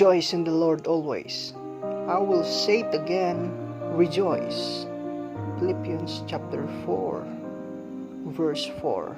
Rejoice in the Lord always. I will say it again, rejoice. Philippians chapter 4, verse 4.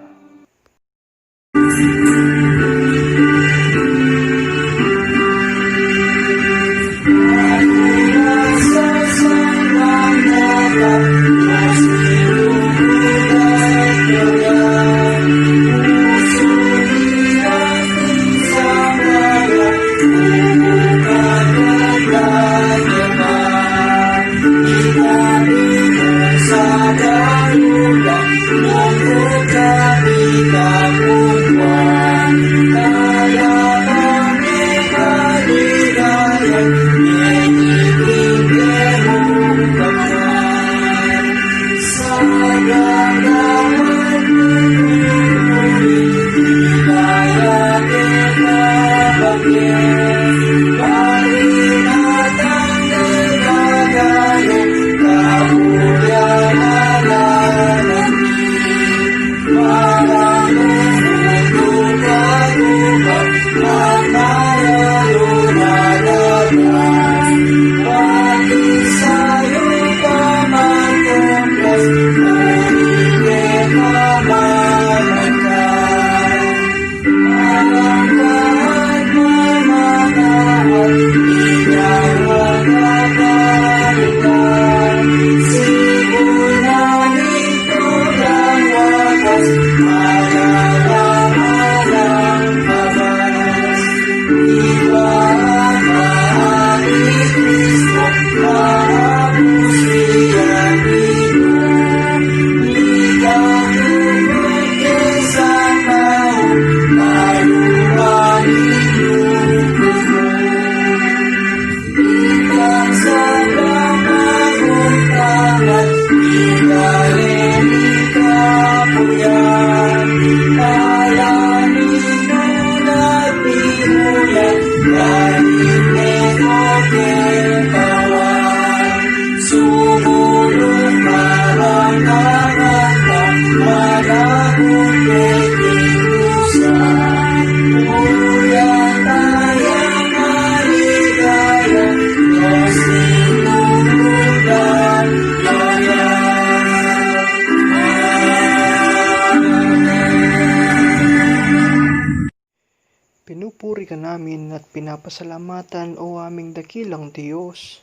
Pinupuri ka namin at pinapasalamatan o aming dakilang Diyos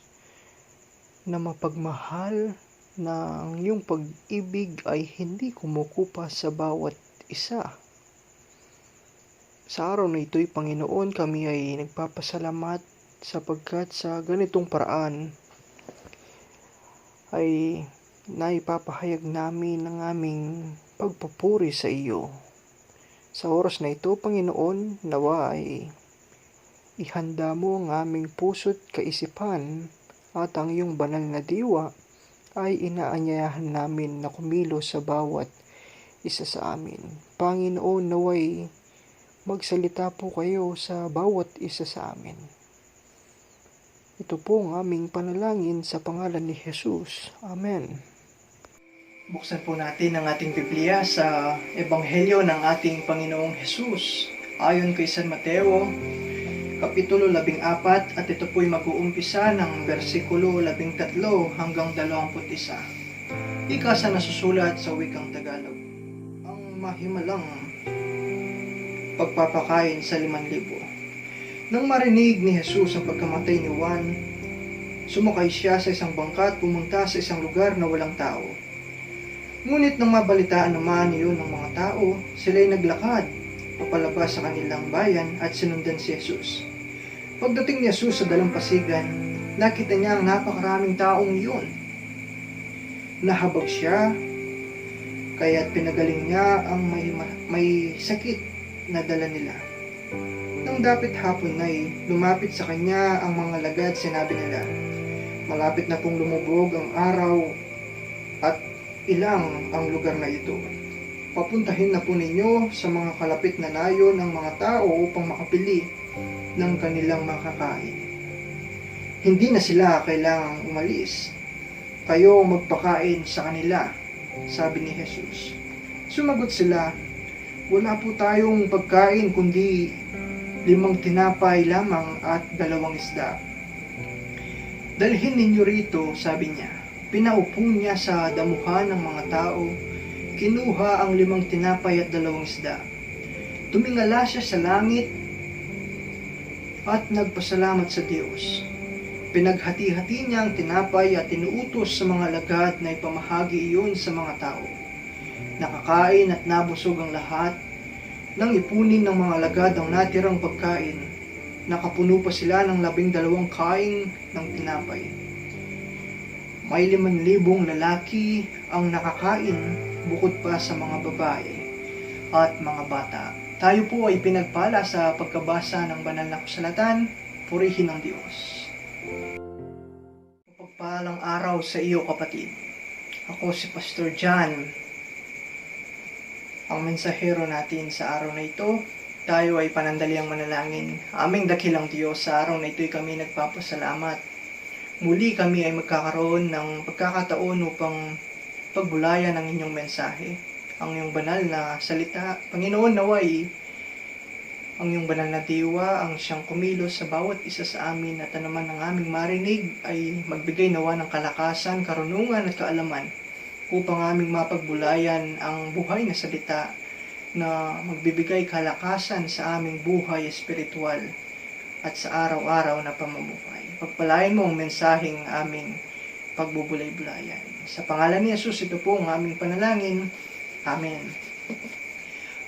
na mapagmahal na ang iyong pag-ibig ay hindi kumukupa sa bawat isa. Sa araw na ito'y Panginoon, kami ay nagpapasalamat sapagkat sa ganitong paraan ay naipapahayag namin ang aming pagpupuri sa iyo. Sa oras na ito, Panginoon, nawa ay ihanda mo ang aming puso't kaisipan at ang iyong banal na diwa ay inaanyayahan namin na kumilos sa bawat isa sa amin. Panginoon, naway magsalita po kayo sa bawat isa sa amin. Ito po ang aming panalangin sa pangalan ni Jesus. Amen. Buksan po natin ang ating Biblia sa Ebanghelyo ng ating Panginoong Jesus ayon kay San Mateo, Kapitulo 14, at ito po'y mag-uumpisa ng versikulo 13 hanggang 21. Ikasa na susulat sa wikang Tagalog. Ang mahimalang pagpapakain sa 5,000. Nang marinig ni Jesus ang pagkamatay ni Juan, sumakay siya sa isang bangka at pumunta sa isang lugar na walang tao. Ngunit nang mabalitaan naman iyon ng mga tao, sila'y naglakad papalabas sa kanilang bayan at sinundan si Jesus. Pagdating ni Jesus sa dalampasigan, nakita niya ang napakaraming taong iyon. Nahabag siya, kaya't pinagaling niya ang may sakit na dala nila. Nang dapit hapon ay lumapit sa kanya ang mga lagad, sinabi nila, "Malapit na pong lumubog ang araw at ilang ang lugar na ito. Papuntahin na po ninyo sa mga kalapit na layo ng mga tao upang makapili ng kanilang makakain. Hindi na sila kailangang umalis. Kayo magpakain sa kanila," sabi ni Jesus. Sumagot sila, "Wala po tayong pagkain kundi 5 tinapay lamang at 2 isda. Dalhin ninyo rito, sabi niya. Pinaupo niya sa damuhan ng mga tao, kinuha ang 5 tinapay at 2 isda. Tumingala siya sa langit at nagpasalamat sa Diyos. Pinaghati-hati niya ang tinapay at inuutos sa mga alagad na ipamahagi iyon sa mga tao. Nakakain at nabusog ang lahat. Nang ipunin ng mga alagad ang natirang pagkain, nakapuno pa sila ng 12 kaing ng tinapay. May 5,000 lalaki ang nakakain bukod pa sa mga babae at mga bata. Tayo po ay pinagpala sa pagkabasa ng banal na kasulatan. Purihin ang Diyos. Pagpalang araw sa iyo, kapatid. Ako si Pastor John. Ang mensahero natin sa araw na ito, tayo ay panandaliang manalangin. Aming dakilang Diyos, sa araw na ito ay kami nagpapasalamat. Muli kami ay magkakaroon ng pagkakataon upang pagbulayan ang inyong mensahe. Ang iyong banal na salita. Panginoon, naway ang iyong banal na diwa ang siyang kumilos sa bawat isa sa amin at naman ang aming marinig ay magbigay nawa ng kalakasan, karunungan at kaalaman upang aming mapagbulayan ang buhay na salita na magbibigay kalakasan sa aming buhay espiritual at sa araw-araw na pamumuhay. Pagpalain mo ang mensaheng aming pagbubulay-bulayan. Sa pangalan ni Jesus, ito po ang aming panalangin. Amen.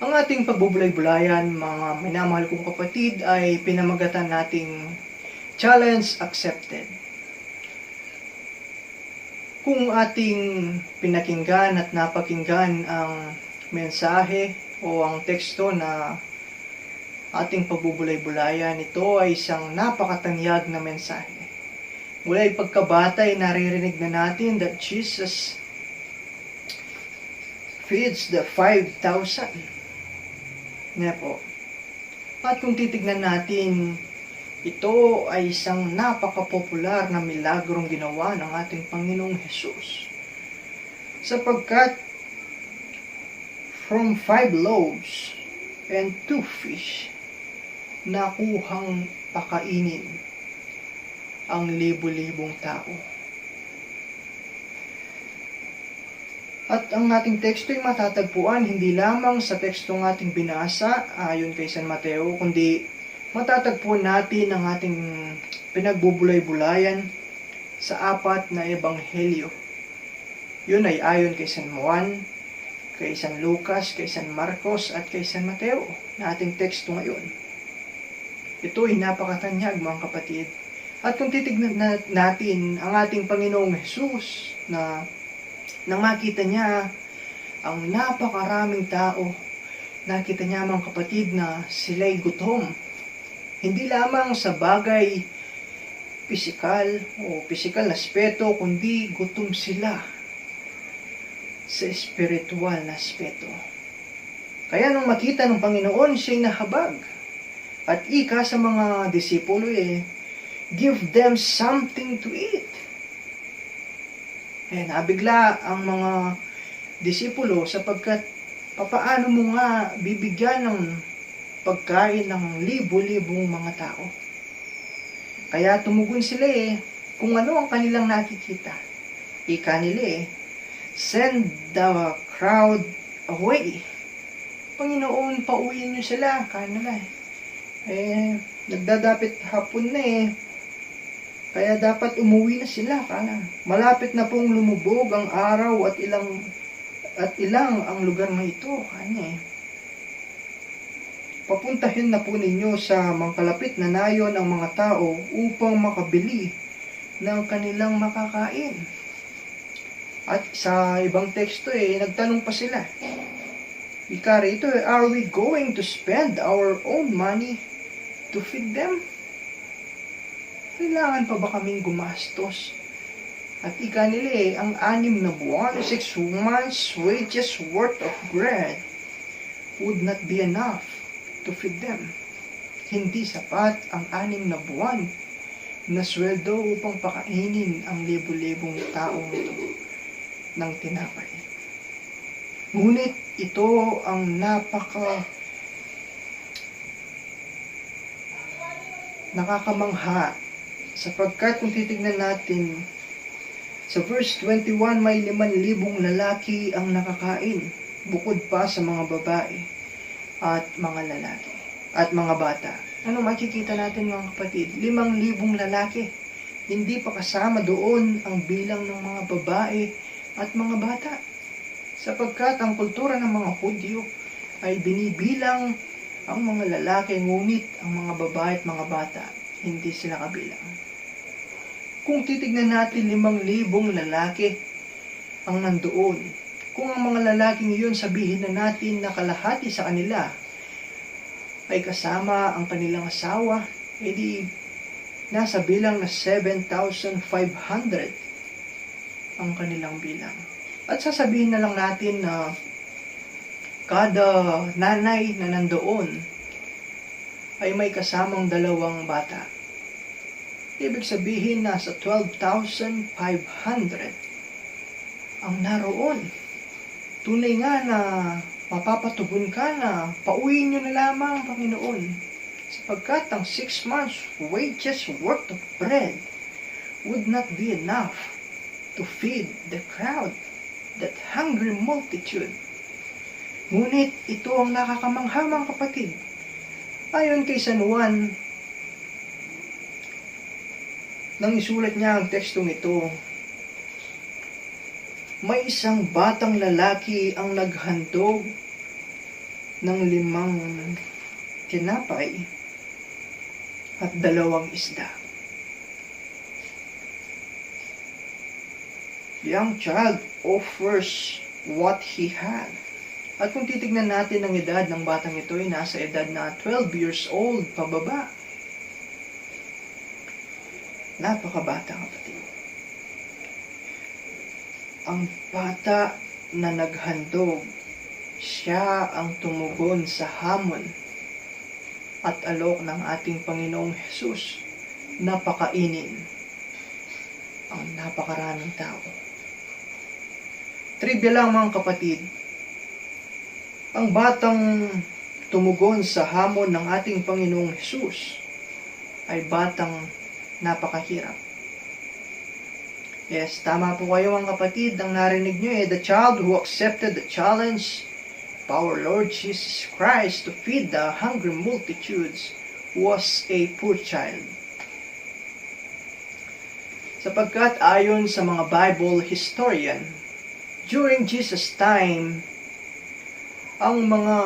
Ang ating pagbubulay-bulayan, mga minamahal kong kapatid, ay pinamagatan nating Challenge Accepted. Kung ating pinakinggan at napakinggan ang mensahe o ang teksto na ating pagbubulay-bulayan, ito ay isang napakatanyag na mensahe. Mula ay pagkabata ay naririnig na natin that Jesus feeds the 5,000. Po. At kung titignan natin, ito ay isang napakapopular na milagrong ginawa ng ating Panginoong Hesus. Sapagkat from 5 loaves and 2 fish, nakuhang pakainin ang libo-libong tao. At ang ating teksto ay matatagpuan hindi lamang sa tekstong ating binasa ayon kay San Mateo, kundi matatagpuan natin ang ating pinagbubulay-bulayan sa 4 na ebanghelyo. Yun ay ayon kay San Juan, kay San Lucas, kay San Marcos at kay San Mateo na ating teksto ngayon. Ito ay napakatanyag, mga kapatid. At kung titignan natin ang ating Panginoong Hesus na nang makita niya ang napakaraming tao, nakita niya, mga kapatid, na sila'y gutom. Hindi lamang sa bagay pisikal o pisikal na aspeto, kundi gutom sila sa espiritual na aspeto. Kaya nung makita ng Panginoon, siya'y nahabag. At ika sa mga disipulo give them something to eat. Nabigla ang mga disipulo sapagkat papaano mo nga bibigyan ng pagkain ng libo-libong mga tao. Kaya tumugon sila kung ano ang kanilang nakikita. Ika nila send the crowd away. Panginoon, pauwiin niyo sila. Kaya nila nagdadapit hapon na Kaya dapat umuwi na sila. Malapit na pong lumubog ang araw at ilang ang lugar na ito. Papuntahin na po ninyo sa mangkalapit na nayon ang mga tao upang makabili ng kanilang makakain. At sa ibang teksto nagtanong pa sila. Ika rito, are we going to spend our own money to feed them? Kailangan pa ba kaming gumastos? At ika nila ang 6 na buwan, 6 months wages worth of bread would not be enough to feed them. Hindi sapat ang 6 na buwan na sweldo upang pakainin ang libo-libong taong ng tinapay. Ngunit ito ang Nakakamangha sapagkat kung titignan natin sa verse 21, may 5,000 lalaki ang nakakain bukod pa sa mga babae at mga lalaki at mga bata. Ano makikita natin mga kapatid? 5,000 lalaki. Hindi pa kasama doon ang bilang ng mga babae at mga bata. Sapagkat ang kultura ng mga Hudyo ay binibilang ang mga lalaki, ngunit ang mga babae at mga bata, hindi sila kabilang. Kung titignan natin 5,000 lalaki ang nandoon, kung ang mga lalaking iyon sabihin na natin na kalahati sa kanila ay kasama ang kanilang asawa, edi nasa bilang na 7,500 ang kanilang bilang. At sasabihin na lang natin na kada nanay na nandoon ay may kasamang 2 bata. Ibig sabihin nasa 12,500 ang naroon. Tunay nga na mapapatugon ka na pauwiin nyo na lamang, Panginoon, sapagkat ang 6 months wages worth of bread would not be enough to feed the crowd, that hungry multitude. Ngunit ito ang nakakamangha mga kapatid. Ayon kay San Juan, nang isulat niya ang tekstong ito, may isang batang lalaki ang naghandog ng 5 tinapay at 2 isda. Young child offers what he had. At kung titignan natin ang edad ng batang ito ay nasa edad na 12 years old pababa. Napakabata, kapatid. Ang bata na naghandog, siya ang tumugon sa hamon at alok ng ating Panginoong Hesus na pakainin ang napakaraming tao. Trivia lang mga kapatid, ang batang tumugon sa hamon ng ating Panginoong Hesus ay batang napakahirap. Yes, tama po kayo mga kapatid. Ang narinig nyo the child who accepted the challenge of our Lord Jesus Christ to feed the hungry multitudes was a poor child. Sapagkat ayon sa mga Bible historian, during Jesus' time, ang mga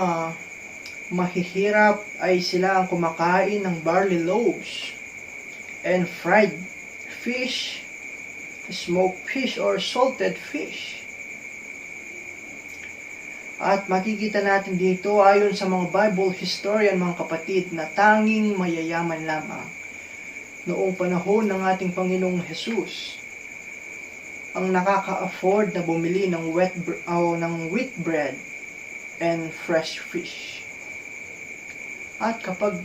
mahihirap ay sila ang kumakain ng barley loaves and fried fish, smoked fish or salted fish. At makikita natin dito ayon sa mga Bible historian mga kapatid na tanging mayayaman lamang noong panahon ng ating Panginoong Hesus ang nakaka-afford na bumili ng wheat bread and fresh fish. At kapag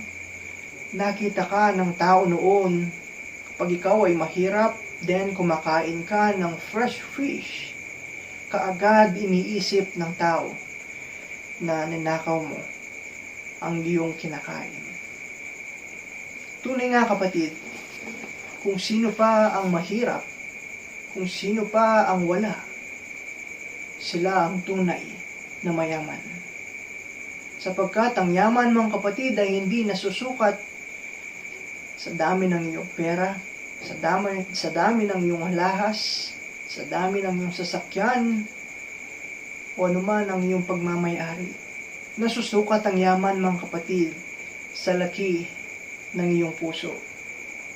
nakita ka ng tao noon, kapag ikaw ay mahirap, then kumakain ka ng fresh fish, kaagad iniisip ng tao na ninakaw mo ang iyong kinakain. Tunay nga kapatid, kung sino pa ang mahirap, kung sino pa ang wala, sila ang tunay na mayaman. Sapagkat ang yaman mga kapatid ay hindi nasusukat sa dami ng iyong pera, sa dami ng iyong alahas, sa dami ng iyong sasakyan, o anuman ang iyong pagmamayari. Nasusukat ang yaman mga kapatid sa laki ng iyong puso,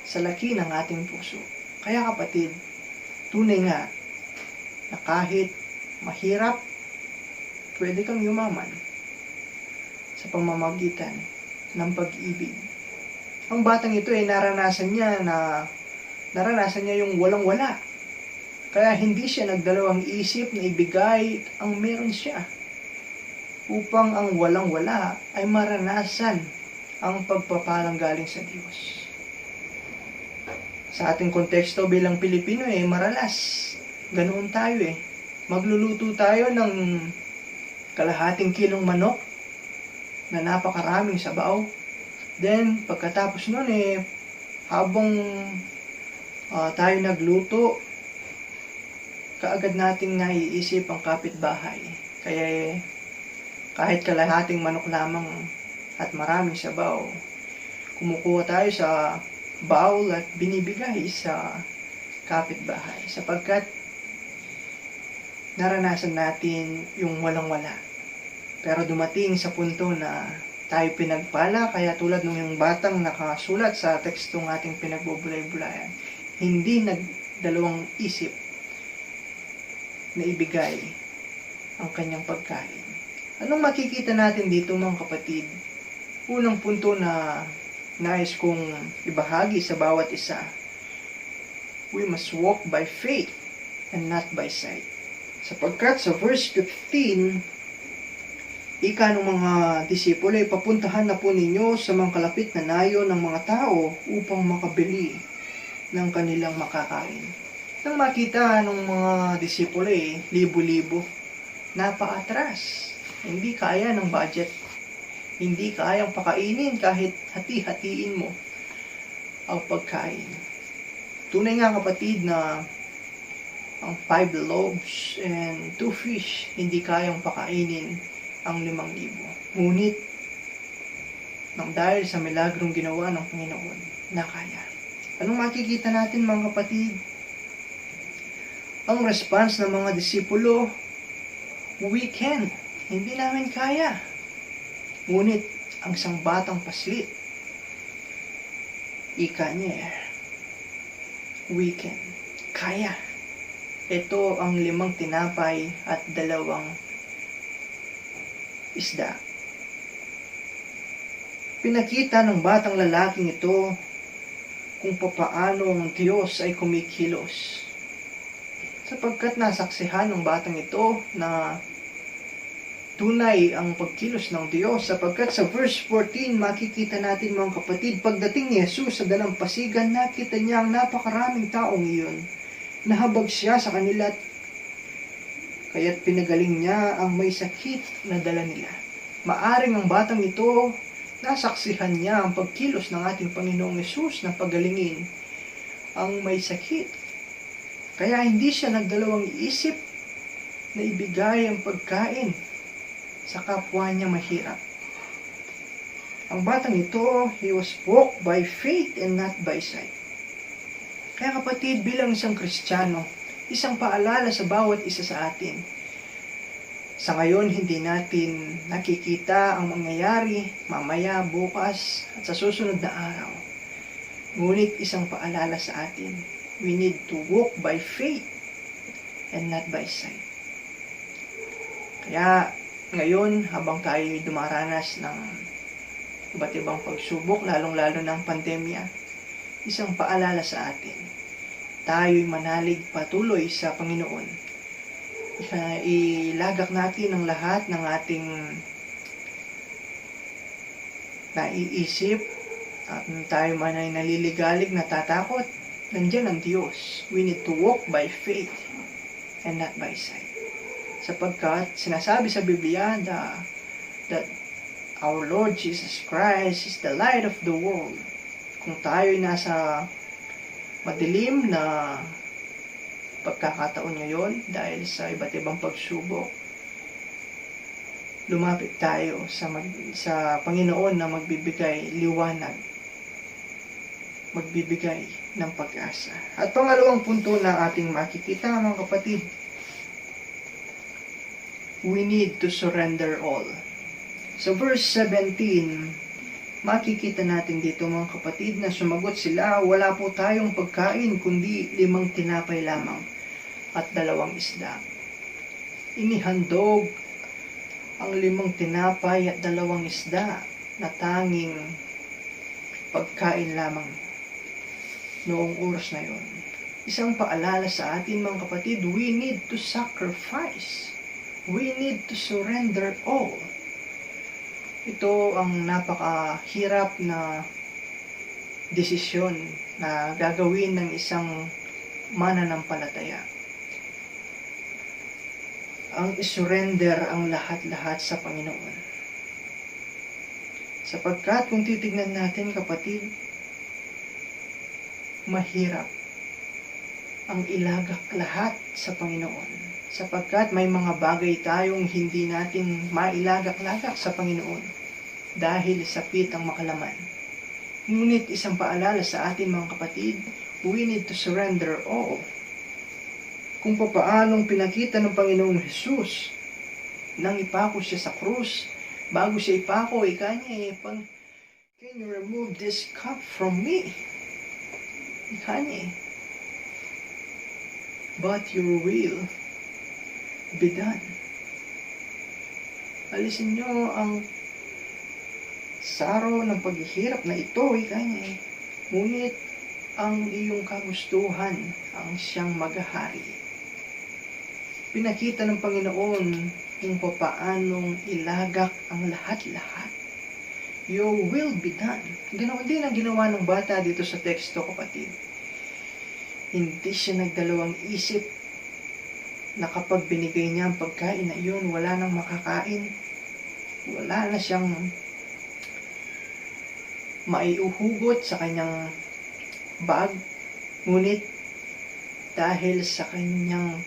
sa laki ng ating puso. Kaya kapatid, tunay nga na kahit mahirap, pwede kang yumaman sa pamamagitan ng pag-ibig. Ang batang ito ay naranasan niya yung walang-wala. Kaya hindi siya nagdalawang isip na ibigay ang meron siya upang ang walang-wala ay maranasan ang pagpapalang galing sa Diyos. Sa ating konteksto bilang Pilipino maralas. Ganoon tayo Magluluto tayo ng kalahating kilong manok na napakaraming sabaw. Then, pagkatapos nun Habang tayo nagluto, kaagad nating naiisip ang kapitbahay. Kaya kahit kalahating manok lamang at maraming sabaw, kumukuha tayo sa bowl at binibigay sa kapitbahay. Sapagkat naranasan natin yung walang-wala. Pero dumating sa punto na tayo pinagpala, kaya tulad ng yung batang nakasulat sa tekstong ating pinagbubulay-bulayan, hindi nagdalawang isip na ibigay ang kanyang pagkain. Anong makikita natin dito mga kapatid? Unang punto na nais kong ibahagi sa bawat isa, we must walk by faith and not by sight. Sapagkat sa verse 15, ika ng mga disipulo ay papuntahan na po ninyo sa mga kalapit na nayo ng mga tao upang makabili ng kanilang makakain. Nang makita ng mga disipulo libo-libo, napaatras. Hindi kaya ng budget. Hindi kayang pakainin kahit hati-hatiin mo ang pagkain. Tunay nga kapatid na ang 5 loaves and 2 fish hindi kayang pakainin ang 5,000. Ngunit nang dahil sa milagrong ginawa ng Panginoon, nakaya. Anong makikita natin mga kapatid? Ang response ng mga disipulo, we can. Hindi namin kaya. Ngunit ang isang batang paslit, ika niya, we can. Kaya. Ito ang 5 tinapay at 2 isda. Pinakita ng batang lalaking ito kung papaano ang Diyos ay kumikilos. Sapagkat nasaksihan ng batang ito na tunay ang pagkilos ng Diyos. Sapagkat sa verse 14, makikita natin mga kapatid, pagdating ni Jesus sa dalampasigan, nakita niya ang napakaraming taong iyon. Nahabag siya sa kanila, kaya't pinagaling niya ang may sakit na dala nila. Maaring ang batang ito, nasaksihan niya ang pagkilos ng ating Panginoong Hesus na pagalingin ang may sakit. Kaya hindi siya nagdalawang isip na ibigay ang pagkain sa kapwa niya mahirap. Ang batang ito, he was walked by faith and not by sight. Kaya kapatid, bilang isang Kristiyano, isang paalala sa bawat isa sa atin. Sa ngayon, hindi natin nakikita ang mangyayari mamaya, bukas, at sa susunod na araw. Ngunit isang paalala sa atin, we need to walk by faith and not by sight. Kaya ngayon, habang tayo dumaranas ng iba't ibang pagsubok, lalong-lalo ng pandemya, isang paalala sa atin, tayo'y manalig patuloy sa Panginoon. Ilagak natin ang lahat ng ating naiisip at tayo man ay naliligalig, natatakot, nandiyan ang Diyos. We need to walk by faith and not by sight. Sapagkat sinasabi sa Biblia that our Lord Jesus Christ is the light of the world. Kung tayo'y nasa madilim na pagkakataon ngayon dahil sa iba't ibang pagsubok, lumapit tayo sa Panginoon na magbibigay liwanag, magbibigay ng pag-asa. At pangalawang punto na ating makikita mga kapatid, we need to surrender all. Sa verse 17, makikita natin dito mga kapatid na sumagot sila, wala po tayong pagkain kundi 5 tinapay lamang at 2 isda. Inihandog ang 5 tinapay at 2 isda na tanging pagkain lamang noong oras na yon. Isang paalala sa atin mga kapatid, we need to sacrifice. We need to surrender all. Ito ang napakahirap na desisyon na gagawin ng isang mananampalataya. Ang isurrender ang lahat-lahat sa Panginoon. Sapagkat kung titignan natin kapatid, mahirap ang ilagak lahat sa Panginoon, sapagkat may mga bagay tayong hindi natin mailagak-lagak sa Panginoon dahil sapit ang makalaman. Ngunit isang paalala sa atin mga kapatid, we need to surrender all. Kung papaanong pinakita ng Panginoong Jesus nang ipako siya sa krus, bago siya ipako, can you remove this cup from me? But your will be done. Alisin nyo ang saro ng paghihirap na ito, ngunit ang iyong kagustuhan ang siyang maghahari. Pinakita ng Panginoon kung papaanong ilagak ang lahat-lahat. Your will be done. Ganoon din ang ginawa ng bata dito sa teksto, kapatid. Hindi siya nagdalawang isip na kapag binigay niya ang pagkain na iyon, wala nang makakain. Wala na siyang maiuhugot sa kanyang bag. Ngunit dahil sa kanyang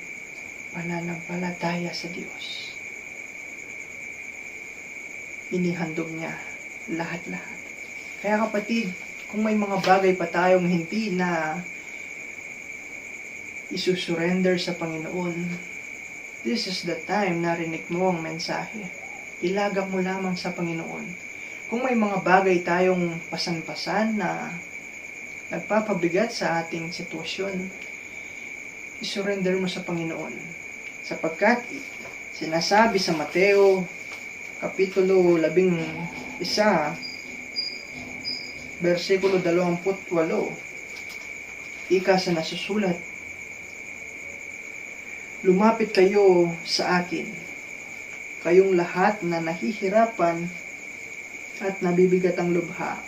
pananampalataya sa Diyos, inihandog niya lahat-lahat. Kaya kapatid, kung may mga bagay pa tayong hindi na isusurrender sa Panginoon, this is the time na rinig mo ang mensahe. Ilagak mo lamang sa Panginoon. Kung may mga bagay tayong pasan-pasan na nagpapabigat sa ating sitwasyon, isurrender mo sa Panginoon. Sapagkat sinasabi sa Mateo Kapitulo 11, versikulo 28, ika sa nasusulat, lumapit kayo sa akin, kayong lahat na nahihirapan at nabibigat ang lubha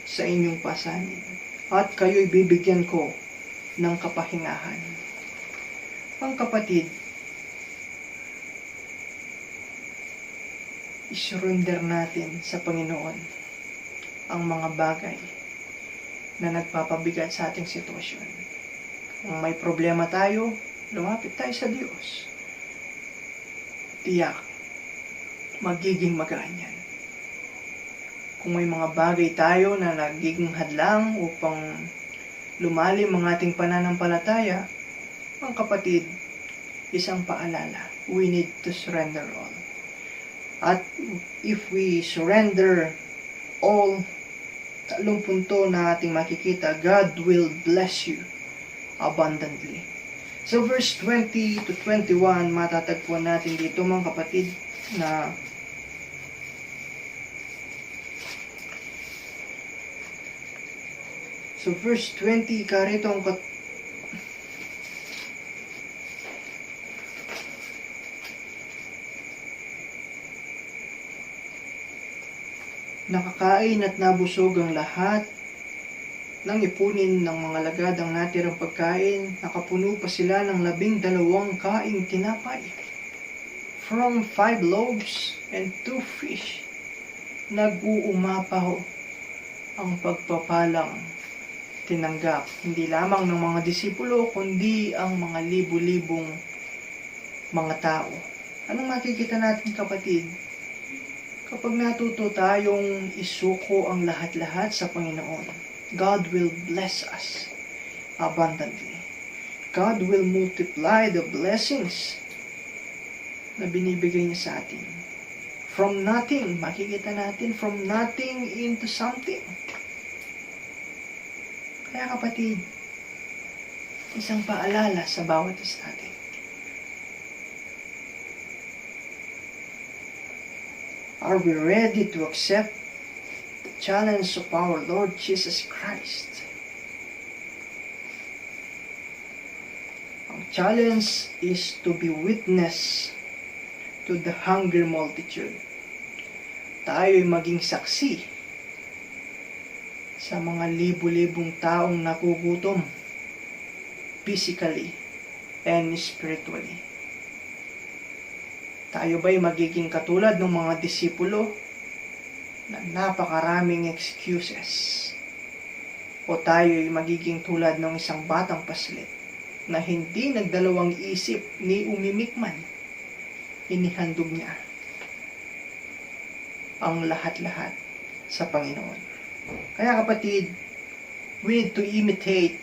sa inyong pasanin, at kayo'y bibigyan ko ng kapahingahan. Ang kapatid, isurrender natin sa Panginoon ang mga bagay na nagpapabigat sa ating sitwasyon. Kung may problema tayo, lumapit tayo sa Diyos. Tiyak, magiging magaan yan. Kung may mga bagay tayo na nagiging hadlang upang lumalim ang ating pananampalataya, ang kapatid, isang paalala, we need to surrender all. At if we surrender all, talong punto na ating makikita, God will bless you abundantly. So verse 20 to 21, matatagpuan natin dito mga kapatid na so verse 20, karito ang nakakain at nabusog ang lahat nang ipunin ng mga lagad ang natirang pagkain, nakapuno pa sila ng 12 kaing tinapay. From 5 loaves and 2 fish, nag-uumapaw ang pagpapalang tinanggap, hindi lamang ng mga disipulo, kundi ang mga libu-libong mga tao. Anong makikita natin kapatid? Kapag natuto tayong isuko ang lahat-lahat sa Panginoon, God will bless us abundantly. God will multiply the blessings na binibigay niya sa atin. From nothing, makikita natin, from nothing into something. Kaya kapatid, isang paalala sa bawat isa natin. Are we ready to accept the challenge of our Lord Jesus Christ? Ang challenge is to be witness to the hungry multitude. Tayo'y maging saksi sa mga libu-libong taong nagugutom physically and spiritually. Tayo ba'y magiging katulad ng mga disipulo na napakaraming excuses O tayo'y magiging tulad ng isang batang paslit na hindi nagdalawang isip ni umimik man. Inihandog niya ang lahat-lahat sa Panginoon. Kaya kapatid, we need to imitate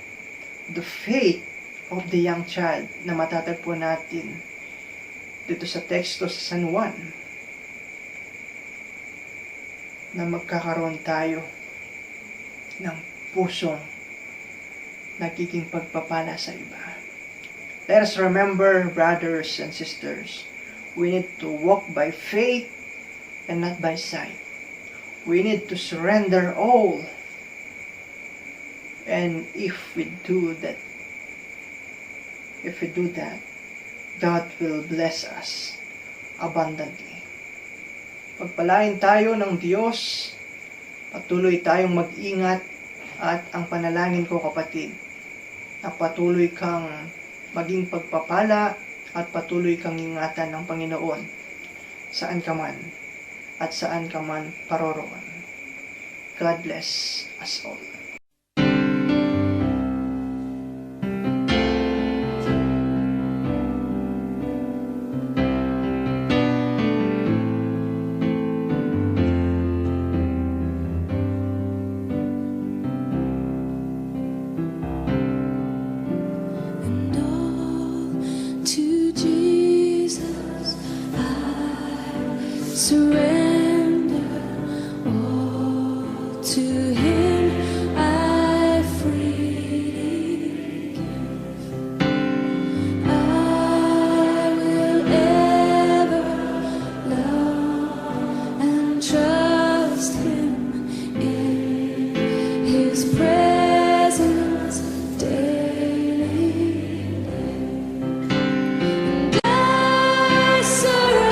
the faith of the young child na matatagpuan natin dito sa teksto sa San Juan, na magkakaroon tayo ng pusong nagiging pagpapala sa iba. Let us remember, brothers and sisters, we need to walk by faith and not by sight. We need to surrender all. And if we do that, God will bless us abundantly. Pagpalain tayo ng Diyos, patuloy tayong mag-ingat, at ang panalangin ko kapatid, na patuloy kang maging pagpapala at patuloy kang ingatan ng Panginoon saan ka man at saan ka man paroroon. God bless us all. Surrender all to Him. I freely give. I will ever love and trust Him in His presence daily. And I surrender.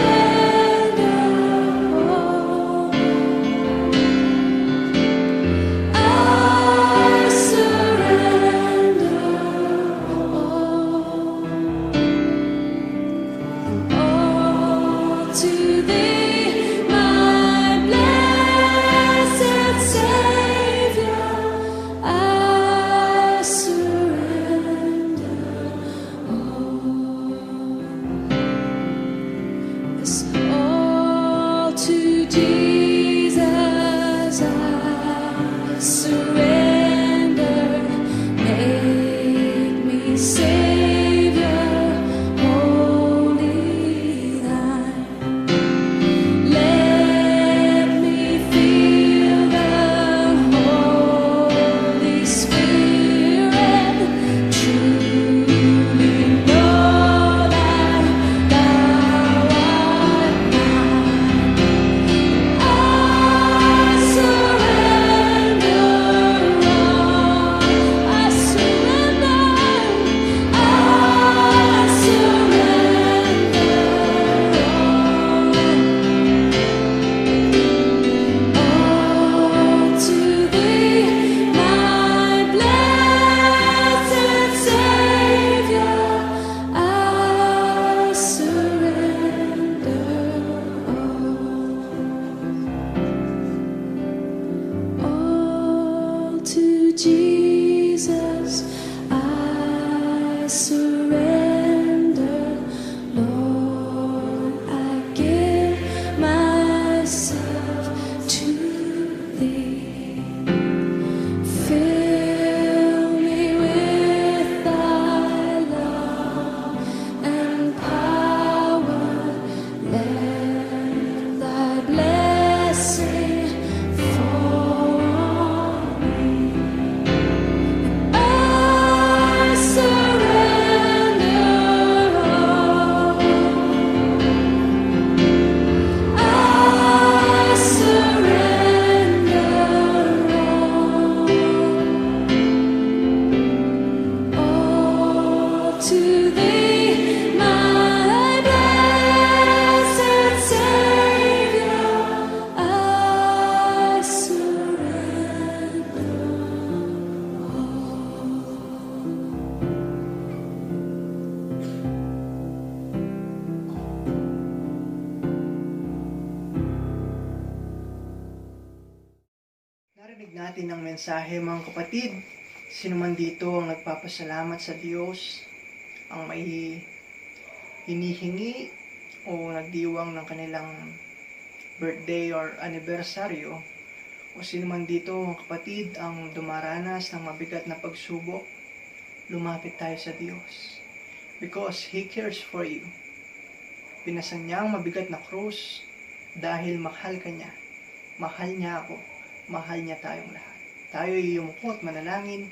Marinig natin ang mensahe mga kapatid. Sino man dito ang nagpapasalamat sa Diyos, ang may hinihingi o nagdiwang ng kanilang birthday or anibersaryo, o sino man dito mga kapatid ang dumaranas ng mabigat na pagsubok, lumapit tayo sa Diyos. Because He cares for you. Pinasan niya ang mabigat na krus dahil mahal ka niya. Mahal niya ako. Mahal niya tayong lahat. Tayo ay yumuko at manalangin.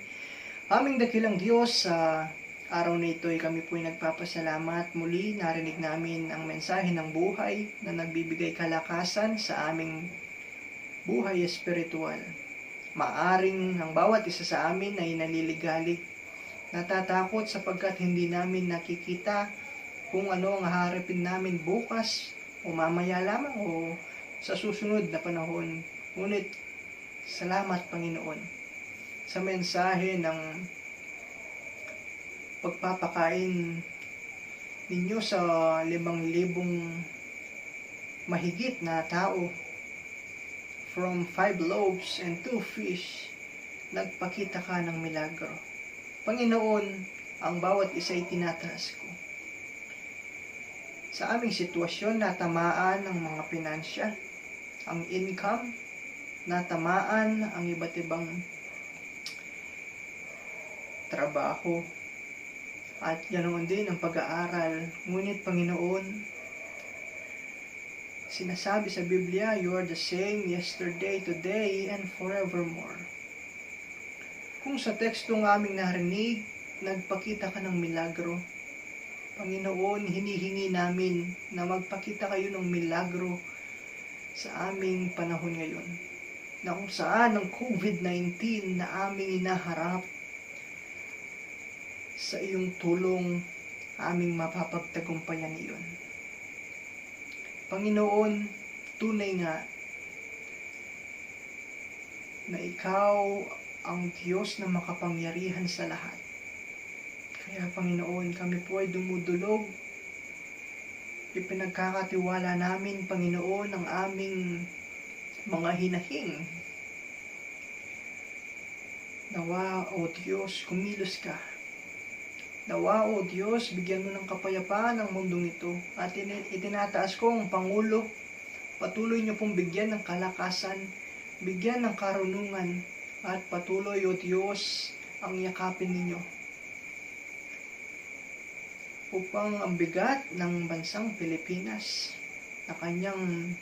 Aming dakilang Diyos, sa araw na ito ay kami po'y nagpapasalamat. Muli narinig namin ang mensahe ng buhay na nagbibigay kalakasan sa aming buhay espiritual. Maaring ang bawat isa sa amin ay naliligalig, natatakot sapagkat hindi namin nakikita kung ano ang haharapin namin bukas o mamaya lamang o sa susunod na panahon. Ngunit salamat Panginoon sa mensahe ng pagpapakain ninyo sa 5,000 mahigit na tao. From 5 loaves and 2 fish, nagpakita ka ng milagro. Panginoon, ang bawat isa ay tinataas ko. Sa aming sitwasyon, natamaan ang mga pinansya, ang income, natamaan ang iba't ibang trabaho, at ganoon din ang pag-aaral. Ngunit Panginoon, sinasabi sa Biblia, you are the same yesterday, today, and forevermore. Kung sa tekstong aming narinig, nagpakita ka ng milagro, Panginoon, hinihingi namin na magpakita kayo ng milagro sa aming panahon ngayon, na kung saan ang COVID-19 na aming inaharap, sa iyong tulong aming mapapagtagumpayan iyon. Panginoon, tunay nga na Ikaw ang Diyos na makapangyarihan sa lahat. Kaya Panginoon, kami po ay dumudulog. Ipinagkakatiwala namin, Panginoon, ang aming mga hinahing. Nawa, O Diyos, kumilos ka. Nawa, O Diyos, bigyan mo ng kapayapaan ang mundong ito. At itinataas ko ang Pangulo. Patuloy niyo pong bigyan ng kalakasan, bigyan ng karunungan, at patuloy, O Diyos, ang yakapin ninyo. Upang ang bigat ng bansang Pilipinas na kanyang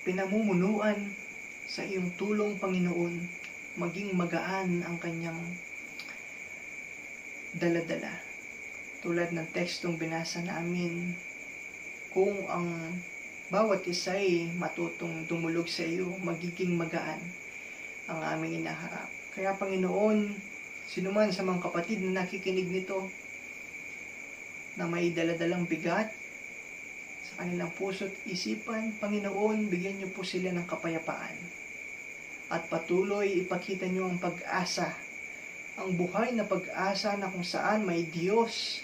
pinamumunuan sa iyong tulong, Panginoon, maging magaan ang kanyang dala-dala. Tulad ng tekstong binasa namin, kung ang bawat isa ay matutong dumulog sa iyo, magiging magaan ang aming inaharap. Kaya Panginoon, sinuman sa mga kapatid na nakikinig nito, na may daladalang bigat sa kanilang puso't isipan, Panginoon, bigyan niyo po sila ng kapayapaan. At patuloy ipakita niyo ang pag-asa, ang buhay na pag-asa na kung saan may Diyos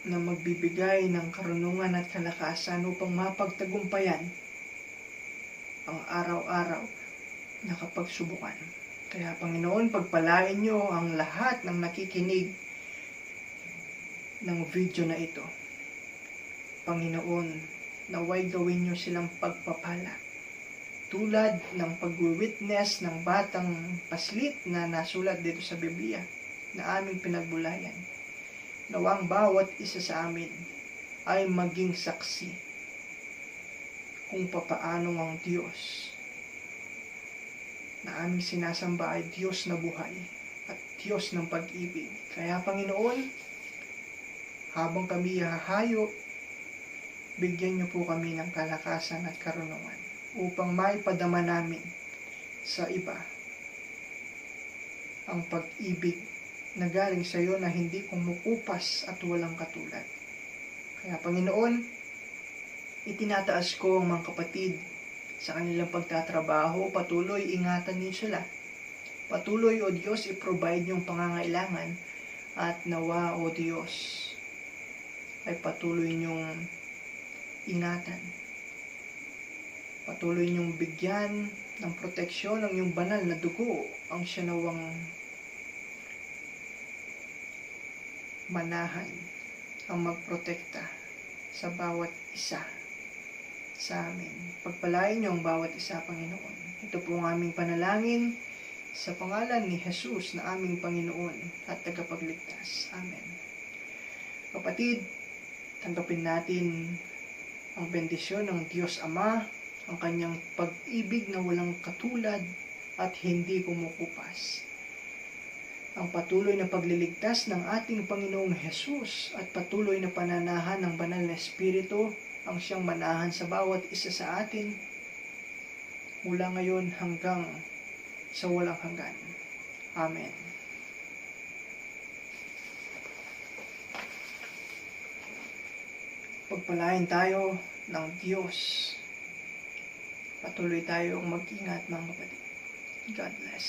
na magbibigay ng karunungan at kalakasan upang mapagtagumpayan ang araw-araw na kapagsubukan. Kaya Panginoon, pagpalain niyo ang lahat ng nakikinig ng video na ito. Panginoon, naway gawin niyo silang pagpapala. Tulad ng pag-witness ng batang paslit na nasulat dito sa Biblia na aming pinagbulayan. Nawang bawat isa sa amin ay maging saksi kung papaano ang Diyos na aming sinasamba ay Diyos na buhay at Diyos ng pag-ibig. Kaya Panginoon, habang kami hahayo, bigyan niyo po kami ng kalakasan at karunungan upang maipadama namin sa iba ang pag-ibig na galing sa iyo na hindi kumukupas at walang katulad. Kaya Panginoon, itinataas ko ang mga kapatid sa kanilang pagtatrabaho. Patuloy ingatan niyo sila. Patuloy, O Diyos, i-provide niyong pangangailangan, at nawa, O Diyos, ay patuloy niyong ingatan. Patuloy niyong bigyan ng proteksyon ng iyong banal na dugo ang siya nawang manahan, ang magprotekta sa bawat isa sa amin. Pagpalain niyo ang bawat isa, Panginoon. Ito po ang aming panalangin sa pangalan ni Jesus na aming Panginoon at tagapagligtas. Amen. Kapatid, tanggapin natin ang bendisyon ng Diyos Ama, ang kanyang pag-ibig na walang katulad at hindi kumukupas. Ang patuloy na pagliligtas ng ating Panginoong Jesus at patuloy na pananahan ng banal na Espiritu ang siyang manahan sa bawat isa sa atin mula ngayon hanggang sa walang hanggan. Amen. Pagpalain tayo ng Diyos. Patuloy tayong mag-ingat, mga kapatid. God bless.